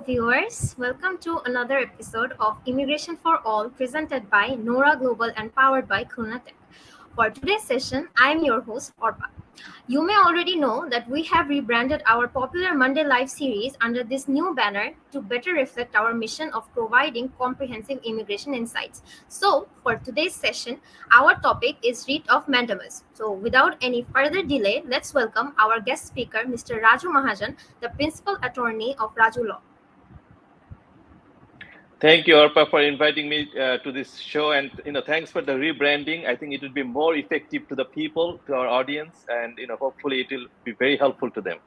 viewers. Welcome to another episode of Immigration for All presented by Nora Global and powered by Khulna Tech. For today's session, I am your host, Orpa. You may already know that we have rebranded our popular Monday Live series under this new banner to better reflect our mission of providing comprehensive immigration insights. So, for today's session, our topic is Writ of Mandamus. So, without any further delay, let's welcome our guest speaker, Mr. Raju Mahajan, the Principal Attorney of Raju Law. Thank you, Orpa, for inviting me to this show, and thanks for the rebranding. I think it will be more effective to the people, to our audience, and hopefully it will be very helpful to them.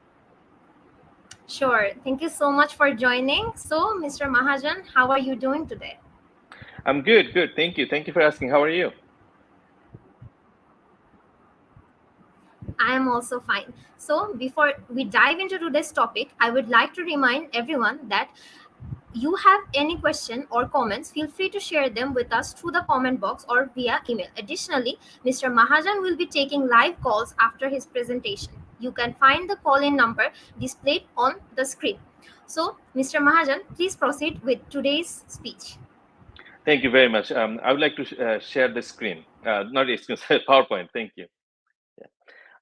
Sure. Thank you so much for joining. So, Mr. Mahajan, how are you doing today? I'm good. Thank you. Thank you for asking. How are you? I am also fine. So, before we dive into today's topic, I would like to remind everyone that you have any question or comments, feel free to share them with us through the comment box or via email. Additionally, Mr. Mahajan will be taking live calls after his presentation. You can find the call-in number displayed on the screen. So, Mr. Mahajan, please proceed with today's speech. Thank you very much. I would like to share the screen, not a screen, PowerPoint. Thank you. Yeah.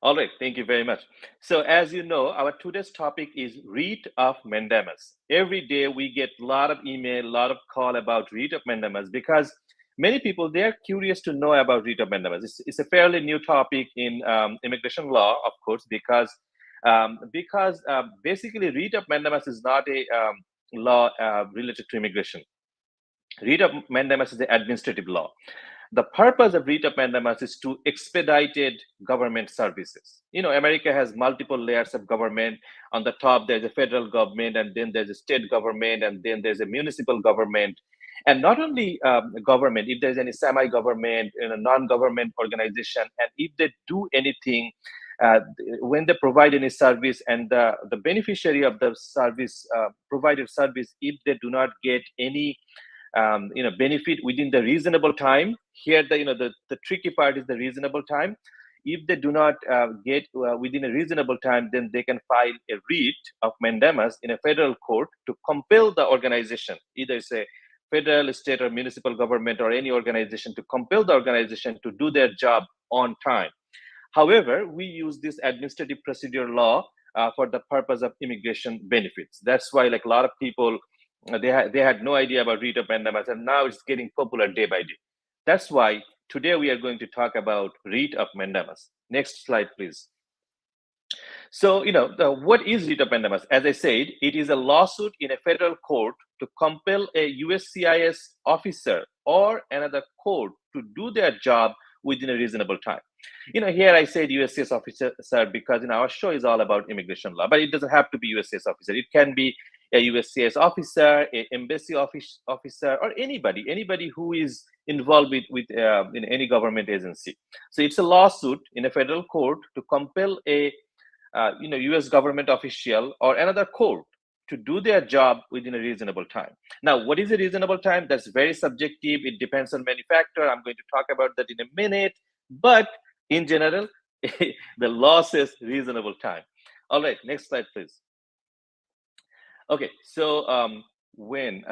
All right, thank you very much. So as you know, our today's topic is Writ of Mandamus. Every day we get a lot of email, a lot of call about Writ of Mandamus because many people, they're curious to know about Writ of Mandamus. It's a fairly new topic in immigration law, of course, because basically Writ of Mandamus is not a law related to immigration. Writ of Mandamus is the administrative law. The purpose of Writ of Mandamus is to expedited government services. America has multiple layers of government. On the top, there's a federal government, and then there's a state government, and then there's a municipal government. And not only government, if there's any semi-government, non-government organization, and if they do anything, when they provide any service, and the beneficiary of the service, provided service, if they do not get any benefit within the reasonable time. Here, the tricky part is the reasonable time. If they do not get within a reasonable time, then they can file a writ of mandamus in a federal court to compel the organization, either it's a federal, state, or municipal government, or any organization, to compel the organization to do their job on time. However, we use this administrative procedure law for the purpose of immigration benefits. That's why, like, a lot of people, they had no idea about Writ of Mandamus, and now it's getting popular day by day. That's why today we are going to talk about Writ of Mandamus. Next slide, please. So, what is Writ of Mandamus? As I said, it is a lawsuit in a federal court to compel a USCIS officer or another court to do their job within a reasonable time. Here I said USCIS officer because our show is all about immigration law, but it doesn't have to be USCIS officer. It can be a USCIS officer, an embassy officer, or anybody who is involved with in any government agency. So it's a lawsuit in a federal court to compel a U.S. government official or another court to do their job within a reasonable time. Now, what is a reasonable time? That's very subjective. It depends on many factors. I'm going to talk about that in a minute. But in general, the law says reasonable time. All right, next slide, please. Okay, so when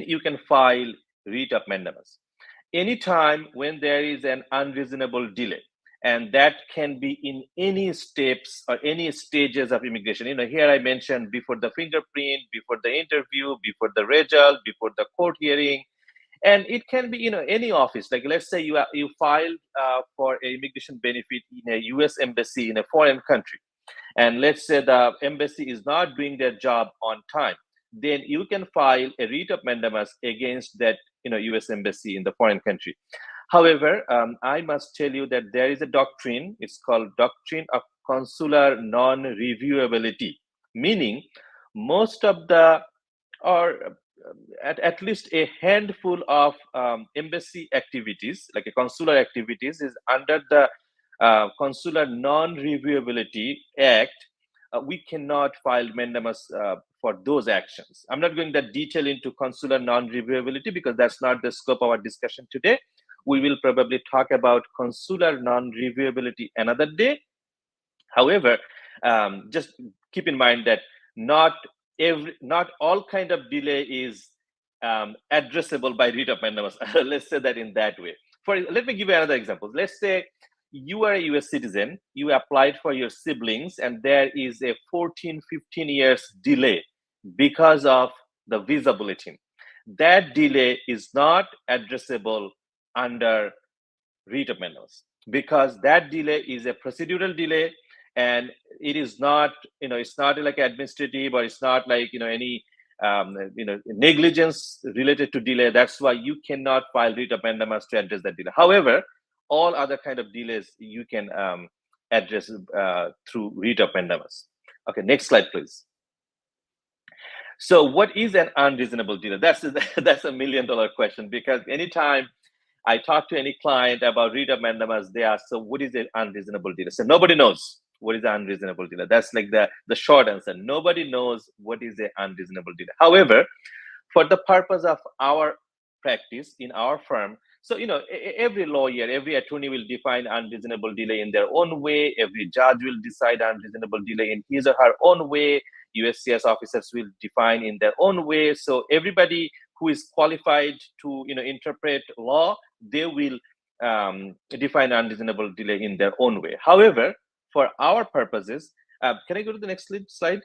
you can file Writ of Mandamus? Anytime when there is an unreasonable delay, and that can be in any steps or any stages of immigration. Here I mentioned before the fingerprint, before the interview, before the result, before the court hearing, and it can be any office. Like, let's say you filed for an immigration benefit in a U.S. embassy in a foreign country, and let's say the embassy is not doing their job on time, then you can file a Writ of Mandamus against that U.S. embassy in the foreign country. However, I must tell you that there is a doctrine. It's called doctrine of consular non-reviewability, meaning most of the, or at least a handful of embassy activities, like a consular activities, is under the Consular Non-Reviewability Act. We cannot file mandamus for those actions. I'm not going that detail into consular non-reviewability because that's not the scope of our discussion today. We will probably talk about consular non-reviewability another day. However, just keep in mind that not not all kind of delay is addressable by writ of mandamus. Let's say that in that way. Let me give you another example. Let's say you are a US citizen, you applied for your siblings, and there is a 14, 15 years delay because of the visa bulletin. That delay is not addressable under writ of mandamus, because that delay is a procedural delay, and it is not, it's not like administrative, or it's not like, any negligence related to delay. That's why you cannot file writ of mandamus to address that delay. However, all other kind of delays you can address through writ of mandamus. Okay, next slide, please. So what is an unreasonable delay? That's a $1 million question, because anytime I talk to any client about writ of mandamus, they ask, so what is an unreasonable delay? So nobody knows what is an unreasonable delay. That's like the short answer. Nobody knows what is an unreasonable delay. However, for the purpose of our practice in our firm, so every lawyer, every attorney will define unreasonable delay in their own way. Every judge will decide unreasonable delay in his or her own way. USCIS officers will define in their own way. So everybody who is qualified to interpret law, they will define unreasonable delay in their own way. However, for our purposes, can I go to the next slide?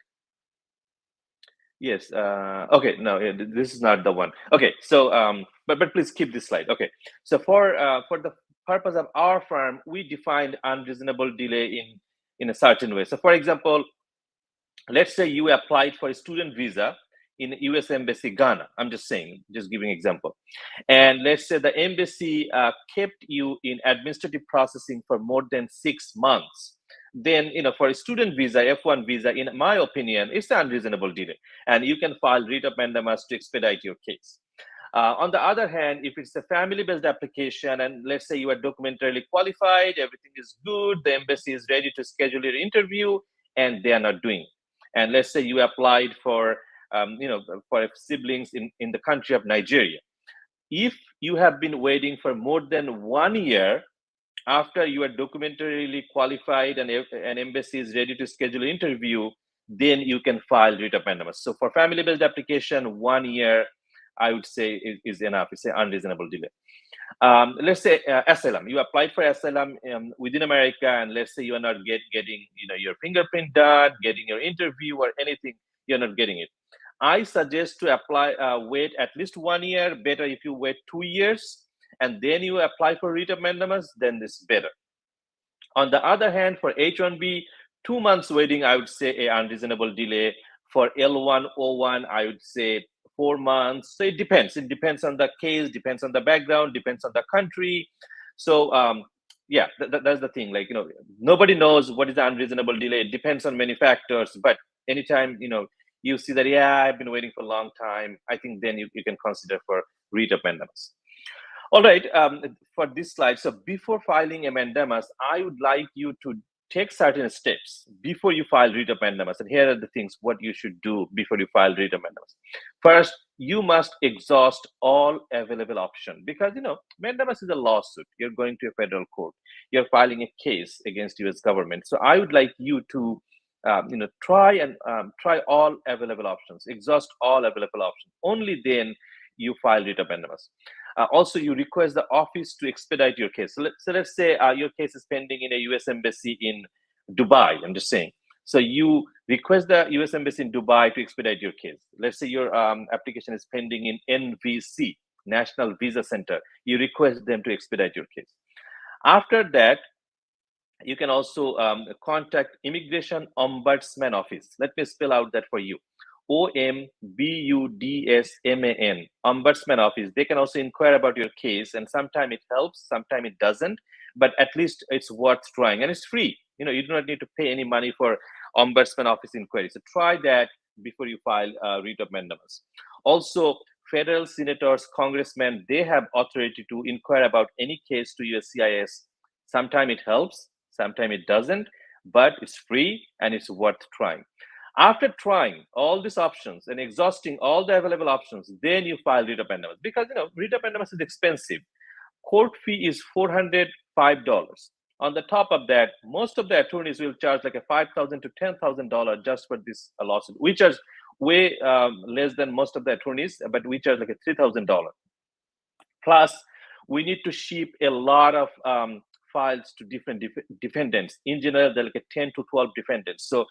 Yes. Okay. No, this is not the one. Okay. So, but please keep this slide. Okay. So for the purpose of our firm, we defined unreasonable delay in a certain way. So, for example, let's say you applied for a student visa in US Embassy, Ghana. I'm just saying, just giving example. And let's say the embassy kept you in administrative processing for more than 6 months. Then, for a student visa, F1 visa, in my opinion, it's an unreasonable delay. And you can file writ of mandamus to expedite your case. On the other hand, if it's a family-based application, and let's say you are documentarily qualified, everything is good, the embassy is ready to schedule your interview, and they are not doing it. And let's say you applied for siblings in the country of Nigeria. If you have been waiting for more than 1 year after you are documentarily qualified and an embassy is ready to schedule an interview, then you can file writ of mandamus. So for family-based application, 1 year, I would say is enough. It's an unreasonable delay. Let's say asylum. You applied for asylum within America, and let's say you are not getting your fingerprint done, getting your interview or anything. You're not getting it. I suggest to wait at least 1 year. Better if you wait 2 years and then you apply for writ of mandamus, then this is better. On the other hand, for H1B, 2 months waiting, I would say a unreasonable delay. For L1, O1, I would say 4 months. So it depends. It depends on the case, depends on the background, depends on the country. So yeah, that's the thing. Like, nobody knows what is the unreasonable delay. It depends on many factors. But anytime, you see that, yeah, I've been waiting for a long time, I think then you can consider for writ of mandamus. All right, for this slide, so before filing a mandamus, I would like you to take certain steps before you file writ of mandamus. And here are the things what you should do before you file writ of mandamus. First, you must exhaust all available options, because mandamus is a lawsuit. You're going to a federal court. You're filing a case against US government. So I would like you to try all available options, exhaust all available options. Only then you file writ of mandamus. Also, you request the office to expedite your case. So let's say your case is pending in a US embassy in Dubai. I'm just saying. So you request the US embassy in Dubai to expedite your case. Let's say your application is pending in NVC, National Visa Center. You request them to expedite your case. After that, you can also contact Immigration Ombudsman Office. Let me spell out that for you. OMBUDSMAN, Ombudsman Office. They can also inquire about your case, and sometimes it helps, sometimes it doesn't, but at least it's worth trying, and it's free. You do not need to pay any money for Ombudsman Office inquiry. So try that before you file writ of mandamus. Also, federal senators, congressmen, they have authority to inquire about any case to USCIS. Sometimes it helps, sometimes it doesn't, but it's free and it's worth trying. After trying all these options and exhausting all the available options, then you file writ of mandamus, because writ of mandamus is expensive. Court fee is $405. On the top of that, most of the attorneys will charge like a $5,000 to $10,000 just for this lawsuit, which way less than most of the attorneys, but we charge like a $3,000. Plus, we need to ship a lot of files to different defendants. In general, there are like a 10 to 12 defendants. So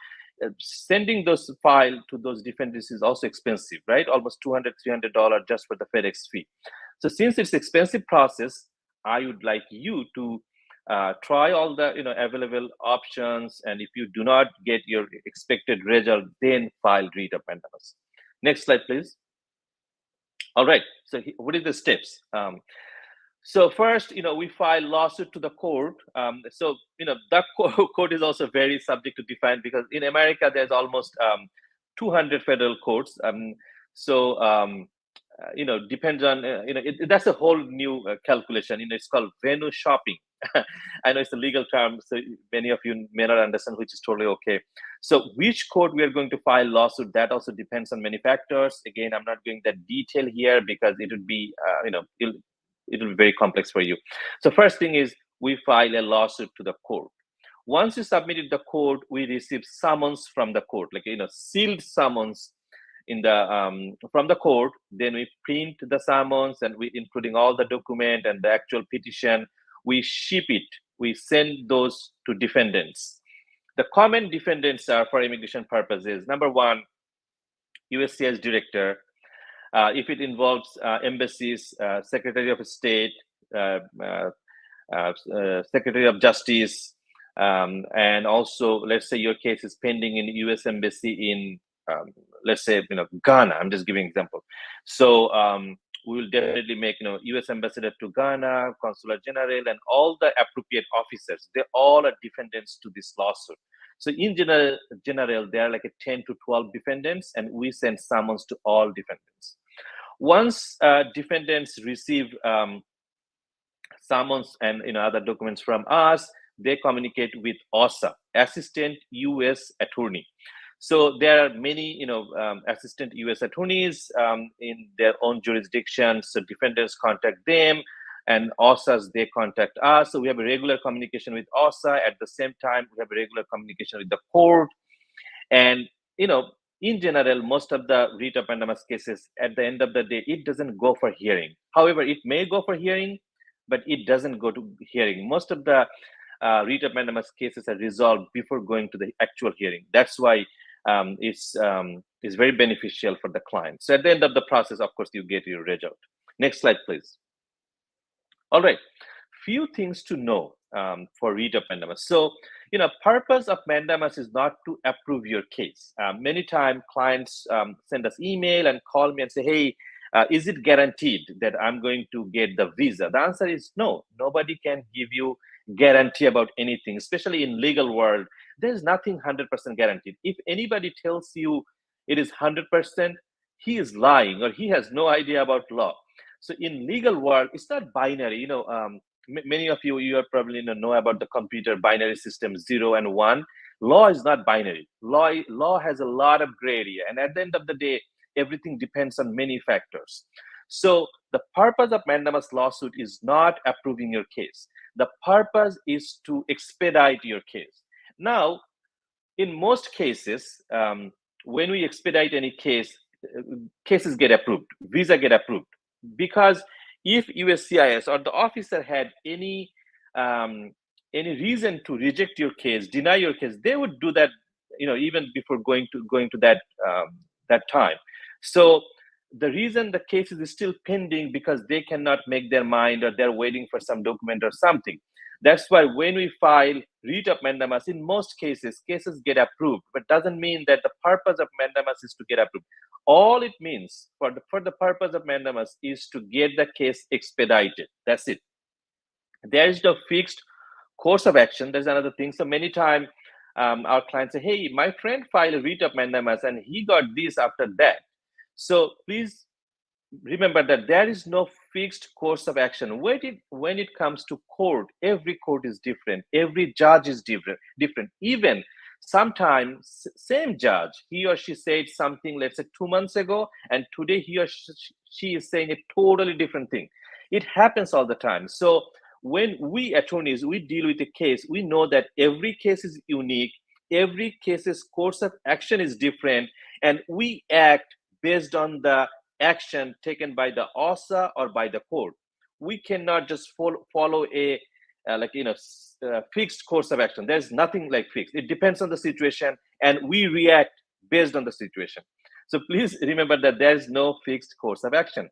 sending those files to those defendants is also expensive, right? Almost $200, $300 just for the FedEx fee. So since it's expensive process, I would like you to try all the available options, and if you do not get your expected result, then file writ of mandamus. Next slide, please. All right. So what are the steps? So first, we file lawsuit to the court. So that court is also very subject to define, because in America there's almost 200 federal courts. Depends on that's a whole new calculation. It's called venue shopping. I know it's a legal term, so many of you may not understand, which is totally okay. So which court we are going to file lawsuit, that also depends on many factors. Again, I'm not going that detail here because it would be it will be very complex for you. So first thing is we file a lawsuit to the court. Once you submit it to the court, we receive summons from the court, like sealed summons in the from the court. Then we print the summons, and we including all the document and the actual petition. We ship it. We send those to defendants. The common defendants are, for immigration purposes, number one, USCIS director. If it involves embassies, Secretary of State, Secretary of Justice, and also, let's say your case is pending in U.S. Embassy in, let's say, Ghana. I'm just giving an example. So we will definitely make, U.S. Ambassador to Ghana, Consular General, and all the appropriate officers. They all are defendants to this lawsuit. So in general, there are like a 10 to 12 defendants, and we send summons to all defendants. Once defendants receive summons and other documents from us, they communicate with OSA, Assistant U.S. Attorney. So there are many, assistant U.S. attorneys in their own jurisdiction. So defendants contact them, and OSAs, they contact us. So we have a regular communication with OSA. At the same time, we have a regular communication with the court. And, in general, most of the writ of mandamus cases, at the end of the day, it doesn't go for hearing. However, it may go for hearing, but it doesn't go to hearing. Most of the writ of mandamus cases are resolved before going to the actual hearing. That's why it's very beneficial for the client. So at the end of the process, of course, you get your result. Next slide, please. All right, few things to know for writ of mandamus. So, purpose of mandamus is not to approve your case. Many times clients send us email and call me and say, hey, is it guaranteed that I'm going to get the visa? The answer is no. Nobody can give you guarantee about anything, especially in legal world. There's nothing 100% guaranteed. If anybody tells you it is 100%, he is lying, or he has no idea about law. So in legal world, it's not binary. Many of you are probably know about the computer binary system 0 and 1. Law is not binary. Law has a lot of gray area, and at the end of the day, everything depends on many factors. So the purpose of mandamus lawsuit is not approving your case. The purpose is to expedite your case. Now, in most cases, when we expedite any case, cases get approved, visa get approved, because if USCIS or the officer had any reason to reject your case, deny your case, they would do that, even before going to that time. So the reason the case is still pending because they cannot make their mind, or they're waiting for some document or something. That's why when we file writ of mandamus, in most cases, cases get approved, but doesn't mean that the purpose of mandamus is to get approved. All it means for the purpose of mandamus is to get the case expedited. That's it. There is no fixed course of action. There's another thing. So many times our clients say, hey, my friend filed a writ of mandamus and he got this after that. So please remember that there is no fixed course of action. When it comes to court, every court is different. Every judge is different. Even sometimes same judge, he or she said something, let's say 2 months ago, and today he or she is saying a totally different thing. It happens all the time. So when we attorneys, we deal with a case, we know that every case is unique. every case's course of action is different, and we act based on the action taken by the OSA or by the court. We cannot just follow a fixed course of action. There's nothing like fixed. It depends on the situation, and we react based on the situation. So please remember that there is no fixed course of action.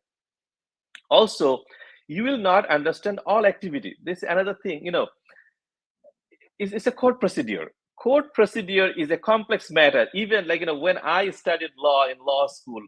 Also, you will not understand all activity. This is another thing, it's a court procedure. Court procedure is a complex matter. Even when I studied law in law school,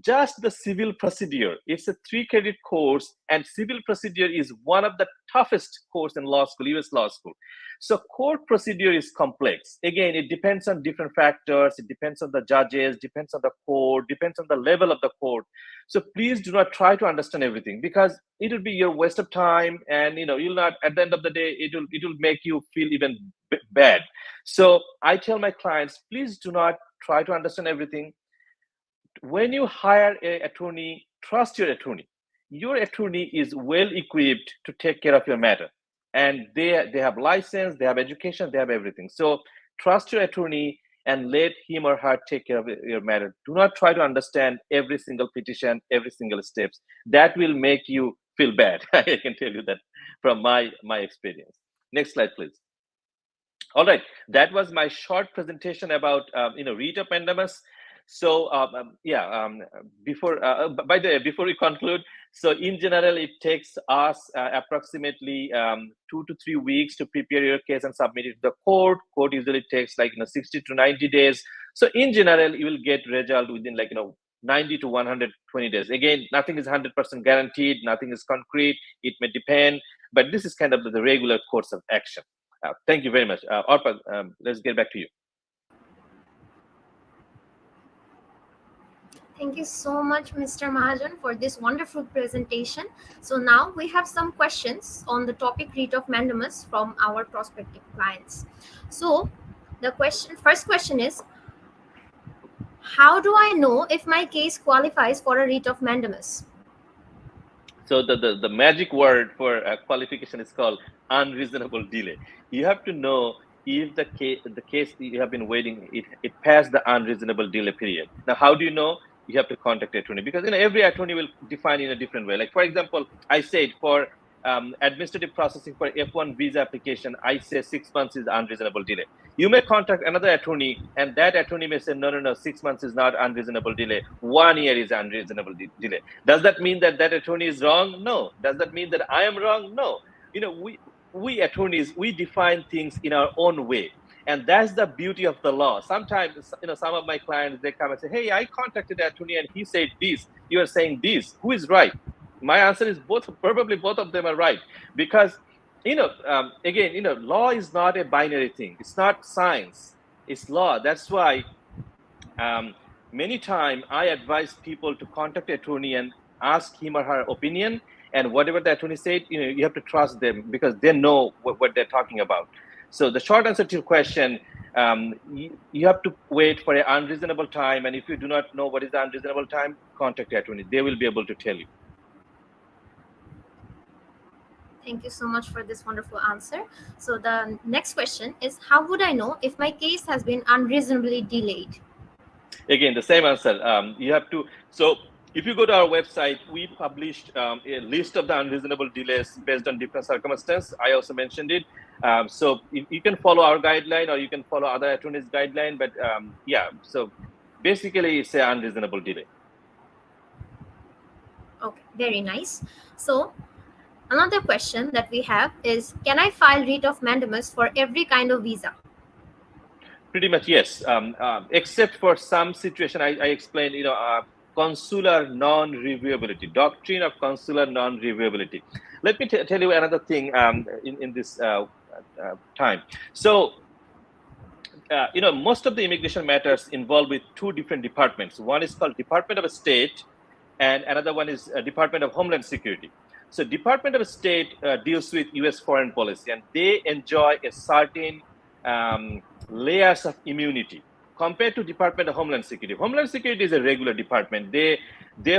just the civil procedure, it's a 3-credit course, and civil procedure is one of the toughest course in law school, US law school. So court procedure is complex. Again, it depends on different factors. It depends on the judges, depends on the court, depends on the level of the court. So please do not try to understand everything, because it will be your waste of time, and you'll not, at the end of the day, it will make you feel even bad. So I tell my clients, please do not try to understand everything. When you hire an attorney, trust your attorney. Your attorney is well equipped to take care of your matter, and they have license, they have education, they have everything. So trust your attorney and let him or her take care of your matter. Do not try to understand every single petition, every single steps. That will make you feel bad. I can tell you that from my experience. Next slide, please. All right, that was my short presentation about writ of mandamus. So before we conclude, so in general, it takes us approximately 2 to 3 weeks to prepare your case and submit it to the court. Court usually takes 60 to 90 days. So in general, you will get result within 90 to 120 days. Again, nothing is 100% guaranteed, nothing is concrete. It may depend, but this is kind of the regular course of action. Thank you very much. Arpa, let's get back to you. Thank you so much, Mr. Mahajan, for this wonderful presentation. So now we have some questions on the topic writ of mandamus from our prospective clients. So the first question is, how do I know if my case qualifies for a writ of mandamus? So the magic word for qualification is called unreasonable delay. You have to know if the case you have been waiting, it passed the unreasonable delay period. Now, how do you know? You have to contact attorney, because every attorney will define in a different way. Like, for example, I said for administrative processing for F1 visa application, I say 6 months is unreasonable delay. You may contact another attorney, and that attorney may say, no, 6 months is not unreasonable delay. 1 year is unreasonable delay. Does that mean that attorney is wrong? No. Does that mean that I am wrong? No. We attorneys, we define things in our own way. And that's the beauty of the law. Sometimes, some of my clients, they come and say, hey, I contacted the attorney and he said this. You are saying this. Who is right? My answer is probably both of them are right. Because, again, law is not a binary thing. It's not science. It's law. That's why many times I advise people to contact an attorney and ask him or her opinion. And whatever the attorney said, you have to trust them, because they know what they're talking about. So the short answer to your question, you have to wait for an unreasonable time. And if you do not know what is the unreasonable time, contact the attorney. They will be able to tell you. Thank you so much for this wonderful answer. So the next question is, how would I know if my case has been unreasonably delayed? Again, the same answer. You have to. So if you go to our website, we published a list of the unreasonable delays based on different circumstances. I also mentioned it. So you can follow our guideline, or you can follow other attorneys' guideline. But so basically, it's an unreasonable delay. Okay, very nice. So another question that we have is, can I file writ of mandamus for every kind of visa? Pretty much, yes. Except for some situation, I explained, consular non-reviewability, doctrine of consular non-reviewability. Let me tell you another thing in this time. So, most of the immigration matters involved with 2 different departments. One is called Department of State, and another one is Department of Homeland Security. So Department of State deals with US foreign policy, and they enjoy a certain layers of immunity. compared to Department of Homeland Security. Homeland Security is a regular department. They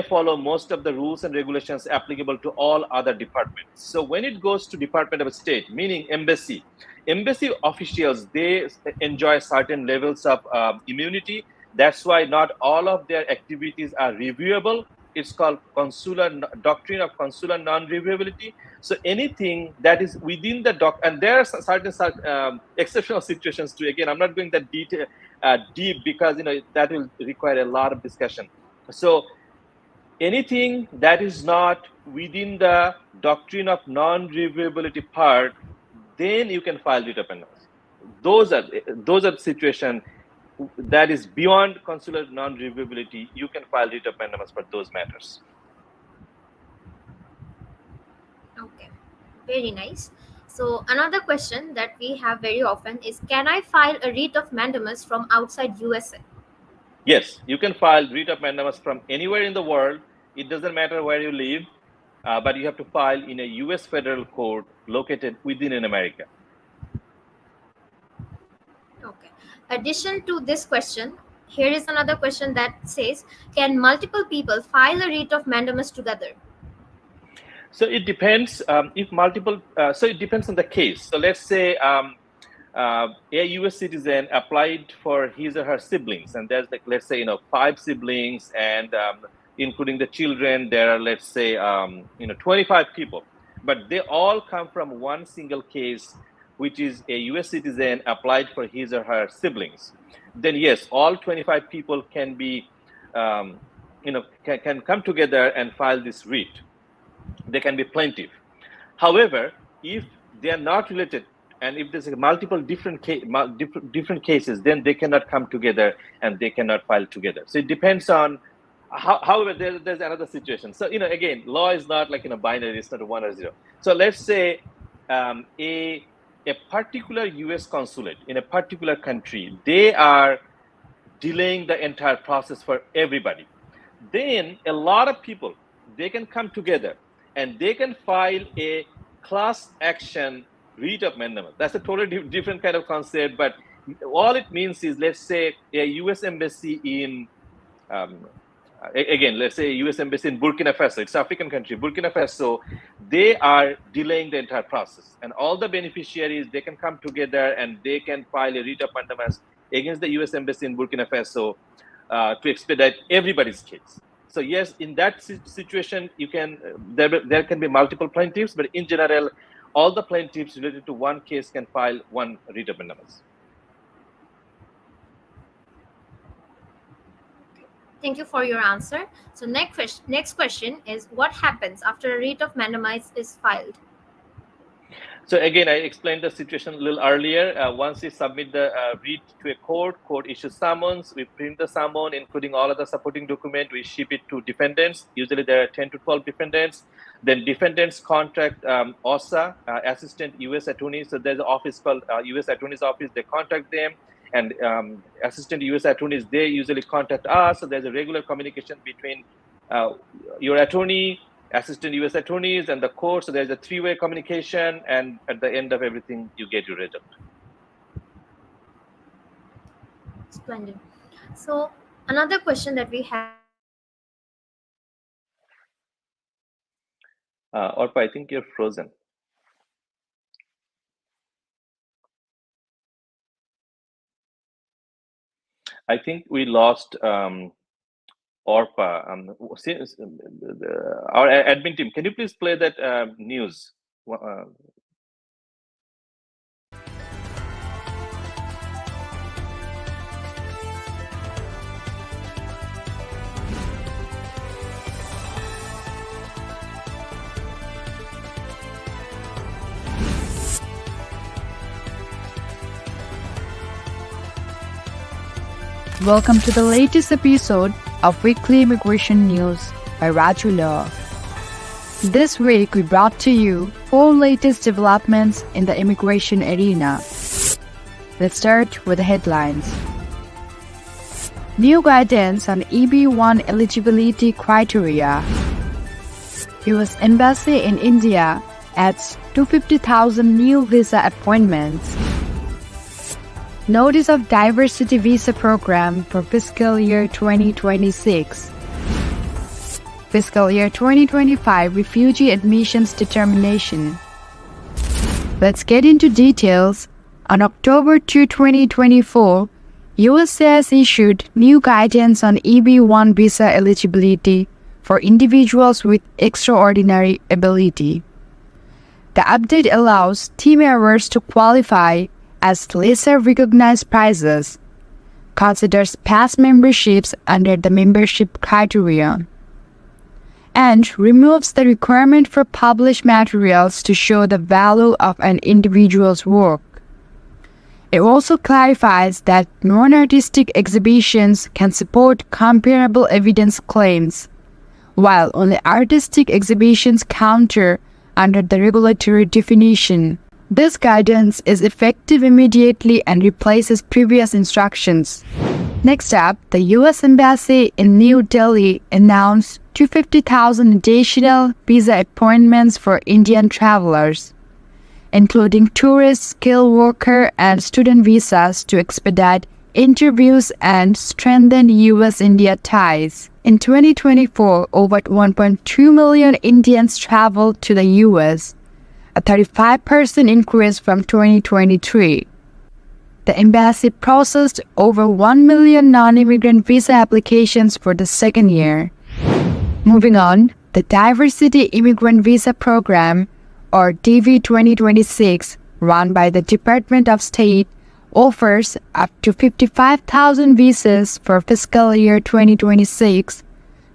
follow most of the rules and regulations applicable to all other departments. So when it goes to Department of State, meaning embassy officials, they enjoy certain levels of immunity. That's why not all of their activities are reviewable. It's called doctrine of consular non-reviewability. So anything that is within the and there are certain exceptional situations too. Again, I'm not going that deep because that will require a lot of discussion. So anything that is not within the doctrine of non-reviewability part, then you can file writ of mandamus. Those are the situations that is beyond consular non-reviewability. You can file writ of mandamus for those matters. Okay, very nice. So another question that we have very often is, can I file a writ of mandamus from outside USA? Yes, you can file writ of mandamus from anywhere in the world. It doesn't matter where you live, but you have to file in a US federal court located within America. Okay. Addition to this question, here is another question that says, can multiple people file a writ of mandamus together? So it depends if multiple. So it depends on the case. So let's say a U.S. citizen applied for his or her siblings, and there's let's say 5 siblings, and including the children, there are let's say 25 people, but they all come from one single case, which is a U.S. citizen applied for his or her siblings. Then yes, all 25 people can be can come together and file this writ. They can be plaintiff. However, if they are not related, and if there's multiple different cases, then they cannot come together and they cannot file together. So it depends on. However, there's another situation. So again, law is not like binary. It's not a 1 or 0. So let's say a particular U.S. consulate in a particular country, they are delaying the entire process for everybody. Then a lot of people, they can come together and they can file a class action writ of mandamus. That's a totally different kind of concept, but all it means is, let's say a U.S. embassy in, again, let's say a U.S. embassy in Burkina Faso, it's an African country, Burkina Faso, they are delaying the entire process. And all the beneficiaries, they can come together and they can file a writ of mandamus against the U.S. embassy in Burkina Faso to expedite everybody's case. So yes, in that situation, you can there can be multiple plaintiffs, but in general, all the plaintiffs related to one case can file one writ of mandamus. Thank you for your answer. So next question is, what happens after a writ of mandamus is filed? So again, I explained the situation a little earlier. Once we submit the writ to a court issues summons, we print the summon, including all of the supporting document, we ship it to defendants. Usually there are 10 to 12 defendants. Then defendants contact OSA, Assistant U.S. Attorney. So there's an office called U.S. Attorney's Office. They contact them. And Assistant U.S. Attorneys, they usually contact us. So there's a regular communication between your attorney, Assistant U.S. Attorneys, and the court. So there's a 3-way communication, and at the end of everything, you get your result. Splendid. So another question that we have. Orpa, I think you're frozen. I think we lost Orpa. Our admin team, can you please play that news? Welcome to the latest episode of Weekly Immigration News by Raju Law. This week we brought to you 4 latest developments in the immigration arena. Let's start with the headlines. New guidance on EB-1 eligibility criteria. U.S. Embassy in India adds 250,000 new visa appointments. Notice of Diversity Visa Program for Fiscal Year 2026. Fiscal Year 2025 Refugee Admissions Determination. Let's get into details. On October 2, 2024, USCIS issued new guidance on EB-1 visa eligibility for individuals with extraordinary ability. The update allows team members to qualify as lesser recognized prizes, considers past memberships under the membership criteria, and removes the requirement for published materials to show the value of an individual's work. It also clarifies that non-artistic exhibitions can support comparable evidence claims, while only artistic exhibitions counter under the regulatory definition. This guidance is effective immediately and replaces previous instructions. Next up, the U.S. Embassy in New Delhi announced 250,000 additional visa appointments for Indian travelers, including tourist, skilled worker, and student visas to expedite interviews and strengthen U.S.-India ties. In 2024, over 1.2 million Indians traveled to the U.S., a 35% increase from 2023. The embassy processed over 1 million non-immigrant visa applications for the second year. Moving on, the Diversity Immigrant Visa Program, or DV 2026, run by the Department of State, offers up to 55,000 visas for fiscal year 2026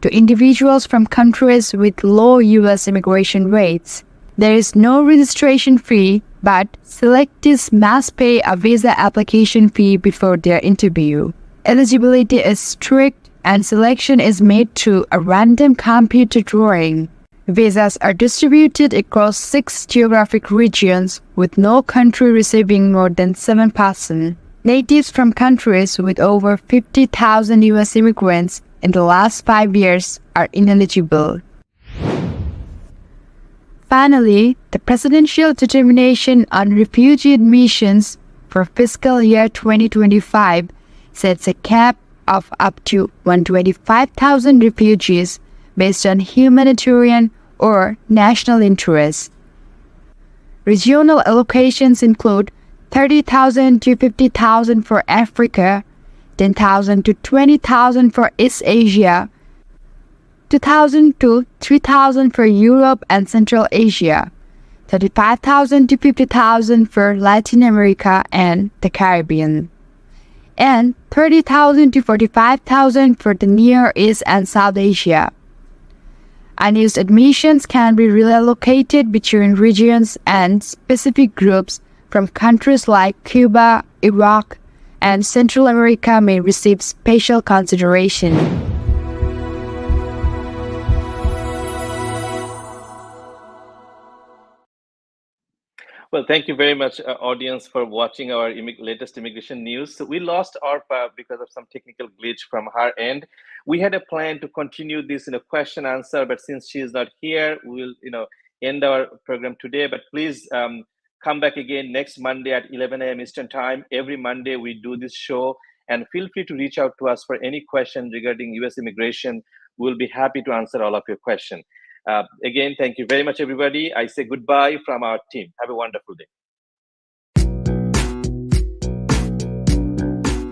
to individuals from countries with low U.S. immigration rates. There is no registration fee, but selectees must pay a visa application fee before their interview. Eligibility is strict and selection is made through a random computer drawing. Visas are distributed across 6 geographic regions, with no country receiving more than 7%. Natives from countries with over 50,000 U.S. immigrants in the last 5 years are ineligible. Finally, the Presidential Determination on Refugee Admissions for fiscal year 2025 sets a cap of up to 125,000 refugees based on humanitarian or national interest. Regional allocations include 30,000 to 50,000 for Africa, 10,000 to 20,000 for East Asia, 2,000 to 3,000 for Europe and Central Asia, 35,000 to 50,000 for Latin America and the Caribbean, and 30,000 to 45,000 for the Near East and South Asia. Unused admissions can be reallocated between regions, and specific groups from countries like Cuba, Iraq, and Central America may receive special consideration. Well, thank you very much, audience, for watching our latest immigration news. So we lost ARPA because of some technical glitch from her end. We had a plan to continue this in a question answer, but since she is not here, we'll end our program today. But please come back again next Monday at 11 a.m. Eastern Time. Every Monday we do this show, and feel free to reach out to us for any question regarding U.S. immigration. We'll be happy to answer all of your questions. Again, thank you very much, everybody. I say goodbye from our team. Have a wonderful day.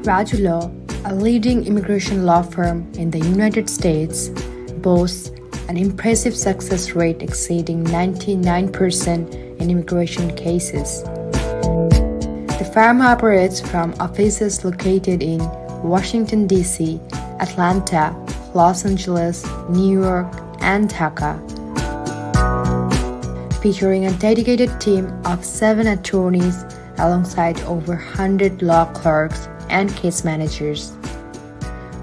Raju Law, a leading immigration law firm in the United States, boasts an impressive success rate exceeding 99% in immigration cases. The firm operates from offices located in Washington, D.C., Atlanta, Los Angeles, New York, and Dhaka, featuring a dedicated team of 7 attorneys alongside over 100 law clerks and case managers.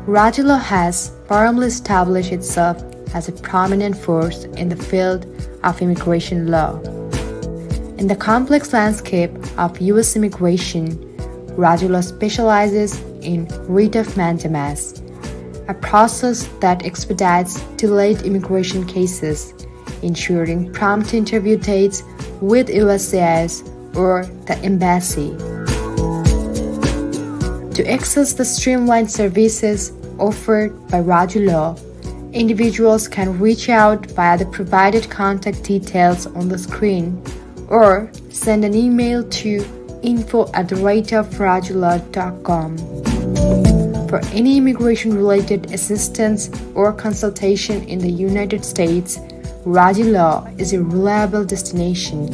Raju Law has firmly established itself as a prominent force in the field of immigration law. In the complex landscape of U.S. immigration, Raju Law specializes in Writ of Mandamus, a process that expedites delayed immigration cases, ensuring prompt interview dates with USCIS or the embassy. To access the streamlined services offered by 𝐸𝐸 Law, individuals can reach out via the provided contact details on the screen or send an email to info@𝐸𝐸law.com. For any immigration-related assistance or consultation in the United States, 𝐸𝐸 Law is a reliable destination.